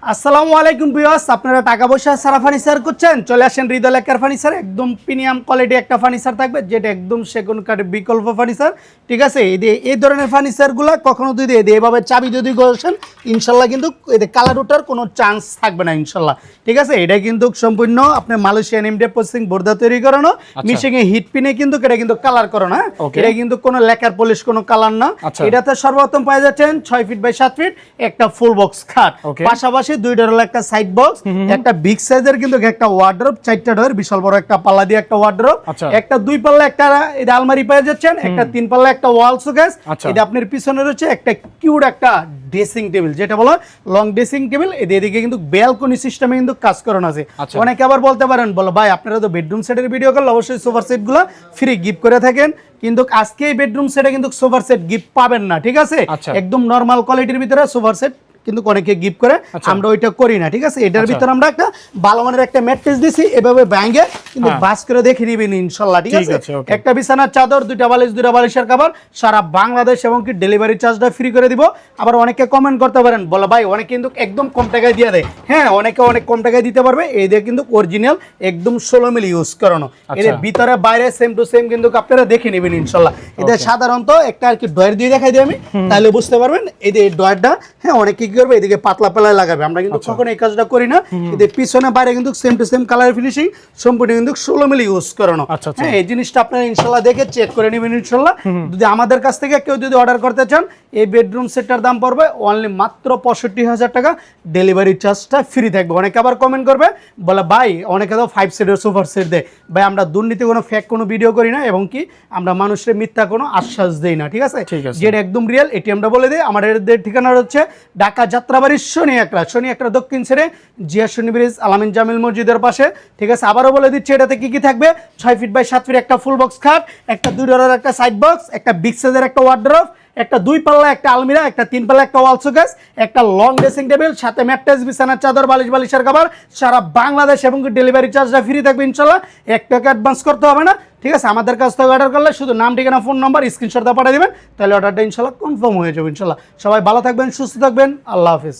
আসসালামু আলাইকুম ভিউয়ার্স, আপনারা টাকা পয়সা সারা ফার্নিচার করছেন, চলে আসেন হৃদয় লেকার ফার্নিচার। একদম প্রিমিয়াম কোয়ালিটি একটা ফার্নিচার থাকবে, যেটা একদম সেগুন কাঠের বিকল্প ফার্নিচার। ঠিক আছে, এই ধরনের ফার্নিচারগুলো কখনো যদি এভাবে চাবি যদি ঘষেন ইনশাল্লাহ কিন্তু এদের কালার ওঠার কোনো চান্স থাকবে না ইনশাল্লাহ। ঠিক আছে, এটা কিন্তু সম্পূর্ণ আপনার মালয়েশিয়ান এমডিএফ প্রসেসিং বোর্ডা তৈরি করানো, মিশিংয়ে হিট পিনে কিন্তু এটা কিন্তু কালার করানো। হ্যাঁ, এটা কিন্তু কোনো লেকার পলিশ কোনো কালার না। এটাতে সর্বপ্রথম পাওয়া যাচ্ছেন 6 ফিট বাই 7 ফিট একটা ফুল বক্স খাট, পাশাপাশি 2 ডোরের একটা সাইড বক্স, একটা বিগ সাইজের কিন্তু একটা ওয়ার্ডরোব, 4টা ডোর, বিশাল বড় একটা পাল্লা দিয়ে একটা ওয়ার্ডরোব, একটা 2 পাল্লা একটা এটা আলমারি পেয়ে যাচ্ছেন, একটা 3 পাল্লা একটা ওয়াল শোকেস। এটা আপনার পিছনে রয়েছে একটা কিউট একটা ড্রেসিং টেবিল, যেটা বলা লং ড্রেসিং টেবিল। এদিকে কিন্তু ব্যালকনি সিস্টেমে কিন্তু কাজ করানো আছে। অনেকে আবার বলতে পারেন, বলো ভাই আপনারা তো বেডরুম সেটের ভিডিও করলে অবশ্যই সোফা সেট গুলো ফ্রি গিফট করে থাকেন, কিন্তু আজকে এই বেডরুম সেটে কিন্তু সোফা সেট গিফট পাবেন না। ঠিক আছে, একদম নরমাল কোয়ালিটির ভিতরে সোফা সেট কিন্তু অনেকে গিফট করে, আমরা ওইটা করি না। ঠিক আছে, এটার ভিতরে আমরা একটা ভালো মানের একটা ম্যাট্রেস দিছি, এভাবে ব্যাঙ্গে কিন্তু বাস করে দেখে নিবেন ইনশাআল্লাহ। ঠিক আছে, একটা বিছানার চাদর, 2টা বালিশ, 2টা বালিশের কভার, সারা বাংলাদেশ এবং কি ডেলিভারি চার্জটা ফ্রি করে দিব। আবার অনেকে কমেন্ট করতে পারেন, বলো ভাই অনেকে কিন্তু একদম কম টাকায় দিয়ে দেয়। হ্যাঁ, অনেকে অনেক কম টাকায় দিতে পারবে। এই দিয়ে কিন্তু অরিজিনাল একদম 16 মিলি ইউজ করানো, এদের ভিতরে বাইরে সেম টু সেম কিন্তু আপনারা দেখে নেবেন ইনশাআল্লাহ। এটা সাধারণত একটা আর কি ডয়ার দিয়ে দেখাই দিই আমি, তাহলে বুঝতে পারবেন। এই যে ডয়ারটা, হ্যাঁ, অনেকে কি করবে এদিকে পাতলা পাতলা লাগাবে, আমরা কিন্তু কখনো এই কাজটা করি না। এদের পিছনে বাইরে কিন্তু same to same colour finishing, সম্পূর্ণ কিন্তু 16 মিলি ইউজ করানো। হ্যাঁ, এই জিনিসটা আপনারা ইনশাআল্লাহ দেখে চেক করে নেবেন ইনশাআল্লাহ। যদি আমাদের কাছ থেকে কেউ যদি অর্ডার করতে চান, এই বেডরুম সেটটার দাম পড়বে অনলি মাত্র 65,000 টাকা, ডেলিভারি চার্জটা ফ্রি থাকবে। অনেকে আবার কমেন্ট করবে, বলে ভাই অনেকে তো 5 সিটের সোফার সেট দেয়। ভাই আমরা দুর্নীতি কোনো ফেক কোনো ভিডিও করি না, এবং কি আমরা মানুষের মিথ্যা কোনো আশ্বাস দেই না। ঠিক আছে, যেটা একদম রিয়েল এটি আমরা বলে দিই। আমাদের ঠিকানা হচ্ছে ঢাকা যাত্রাবাড়ি শনি একরা দক্ষিণ ছেড়ে জিয়া শনি ব্রিজ আলামিন জামিল মসজিদের পাশে। ঠিক আছে, আবারও বলে দিচ্ছি এটাতে কি কি থাকবে। 6 ফিট বাই 7 ফিট একটা ফুল বক্স খাট, একটা 2 ডোরের একটা সাইড বক্স, একটা বিগ সাইজের একটা ওয়ার্ডরোব, একটা 2 পাল্লা একটা আলমিরা, একটা 3 পাল্লা একটা ওয়াল শোকেস, একটা লং ড্রেসিং টেবিল, সাথে ম্যাট্রেস, বিছানার চাদর, বালিশের কভার, সারা বাংলাদেশ এবং ডেলিভারি চার্জটা ফ্রি থাকবে ইনশাআল্লাহ। 1 টাকা অ্যাডভান্স করতে হবে না। ঠিক আছে, আমাদের কাছ থেকে অর্ডার করলে শুধু নাম, ঠিকানা, ফোন নাম্বার, স্ক্রিনশটটা পাঠিয়ে দেবেন, তাহলে অর্ডারটা ইনশাআল্লাহ কনফার্ম হয়ে যাবে ইনশাআল্লাহ। সবাই ভালো থাকবেন, সুস্থ থাকবেন, আল্লাহ হাফেজ।